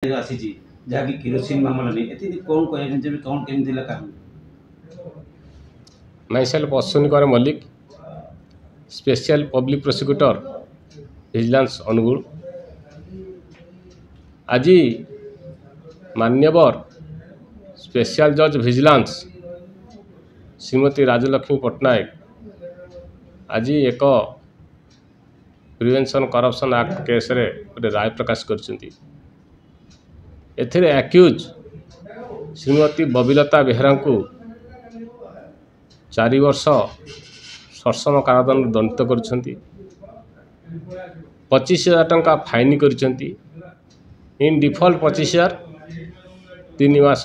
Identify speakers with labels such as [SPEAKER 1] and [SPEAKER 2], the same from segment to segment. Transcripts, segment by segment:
[SPEAKER 1] आसी जहाँकि किरोसिन मामला नहीं एति कौन कहे कौन केमती कारण
[SPEAKER 2] myself Ashwini Kumar Malik, Special Public Prosecutor, Vigilance Angul. आज मान्यवर स्पेशल जज विजिलेंस श्रीमती राजलक्ष्मी पट्टनायक आज एक प्रिवेंशन करप्शन एक्ट केस रे गोटे राय प्रकाश करछंती। एथिरे एक्यूज श्रीमती बबीलता बेहरा को 4 वर्ष सश्रम कारादंड दंडित करछंती। 25,000 टंका फाइन करछंती। इन डिफॉल्ट 25,000 3 मास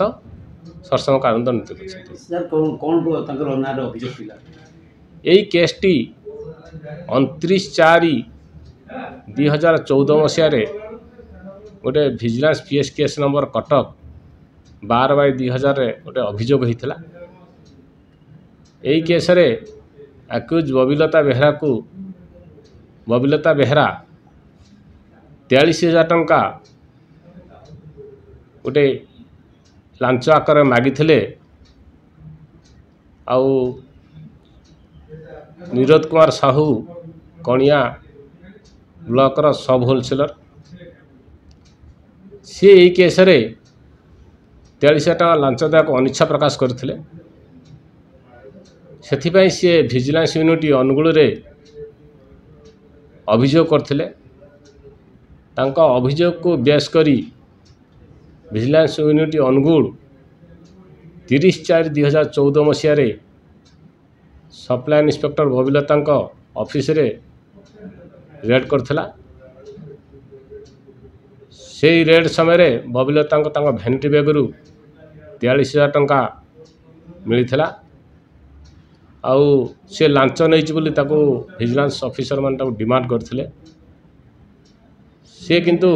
[SPEAKER 2] सश्रम कारादंड दंडित करछंती।
[SPEAKER 1] सर कौन तांकर नार अभियोग थिला
[SPEAKER 2] एई केसटी 29/4/2014 मसीह रे गोटे vigilance PS case number Cuttack 12/2000 रे गोटे अभियोग होइथिला। एई केस रे एक्यूज बबीलता बेहरा 43,000 टंका गोटे लांच आकार मागिथिले। आउ निरोध कुमार साहू कणिया ब्लॉकर सब होलसेलर सी यही केस रे 43,000 टंका लांच देवाक अनिच्छा प्रकाश करथिले। सेथिपाई सी विजिलेंस यूनिट अनुगुल रे अभियोग करथिले। तांका अभियोग को बेस करी विजिलेंस यूनिट अनुगुल 30/4/2014 मसीह रे सप्लाई इंस्पेक्टर बबीलता ऑफिस रे रेड करथिला। से रेड समय बबीलता भैनिटी बैग रु 43,000 टंका मिलता। आउ से लांच नहीं विजिलेंस ऑफिसर मान डिमांड करथिले। से किंतु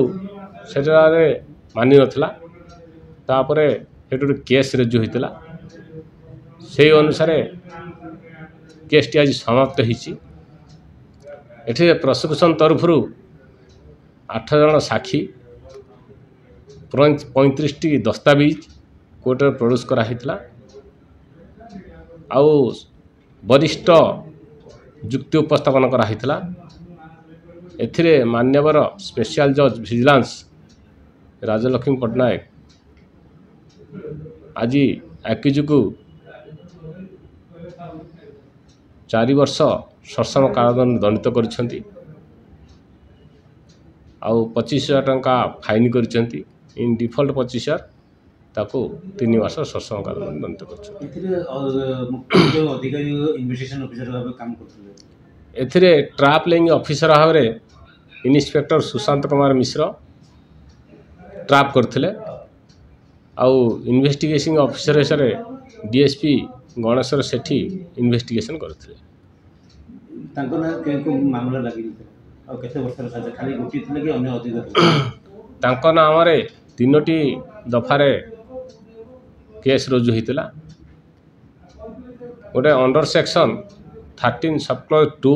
[SPEAKER 2] सेटारे मानि नथिला। तापरे हेटु केस रेजु होइतिला। से अनुसार केसटी आज समाप्त होइछि। एठे प्रोसिक्यूशन तरफ 8 जन साक्षी 35टी दस्तावेज कोर्ट में प्रोड्यूस कराइला। आउ वरिष्ठ जुक्ति उपस्थापन कराइला। एथिरे मान्यवर स्पेशल जज विजिलेंस राजलक्ष्मी पट्टनायक आज एक्यूज को 4 वर्ष सश्रम कारादंड दंडित करछंती। आउ 25,000 टंका फाइन करछंती। इन डिफॉल्ट 25,000 ताको 3 मास सश्रम कारादंड दंडित करछंती।
[SPEAKER 1] मुख्य अधिकारी इन्वेस्टिगेशन ऑफिसर भाव काम करथिले।
[SPEAKER 2] एथिरे ट्रैप लेइंग ऑफिसर भाव रे इंस्पेक्टर सुशांत कुमार मिश्र ट्रैप करथिले। आउ इन्वेस्टिगेशन ऑफिसर हिसाब डीएसपी गणेश्वर सेठी इन्वेस्टिगेशन करथिले।
[SPEAKER 1] तांको ना के मामला लागि आ केते वर्ष साजा खाली गोटी थिले कि अन्य अधिक
[SPEAKER 2] तांको नाम रे 3टी दफारे केस रुजु होइतिला। गोटे अंडर सेक्शन 13 सब क्लॉज 2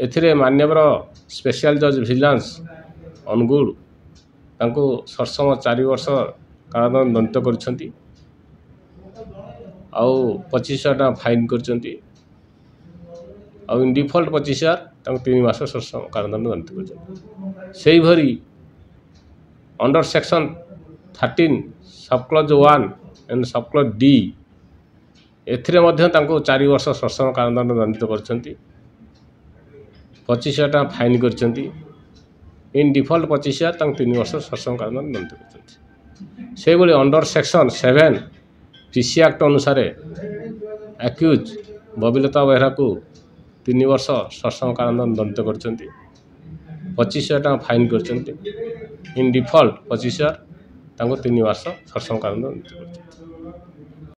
[SPEAKER 2] एथिरे मान्यवर स्पेशल जज विजिलेंस अनुगुल तांको सश्रम 4 वर्ष कारादंड दंडित करछंती। आउ 25,000 टका फाइन करछंती। आउ इन डिफॉल्ट 25,000 तांको 3 मास सश्रम कारादंड दंडित करछंती। सेही भरी under section 13 sub clause 1 and sub clause D एथिरे मध्य तांको 4 वर्ष सश्रम कारादंड दंडित करछंती। 25,000 टका फाइन करछंती। इन डिफॉल्ट 25,000 तांको 3 वर्ष सश्रम कारादंड दंडित करछंती। से भली अंडर सेक्शन 7 पीसी एक्ट अनुसार एक्यूज बबीलता बेहरा को 3 वर्ष सश्रम कारादंड दंडित करछंती। 25,000 टका फाइन करछंती। इन डिफॉल्ट 25,000 तांको 3 वर्ष सश्रम कारादंड दंडित करछंती।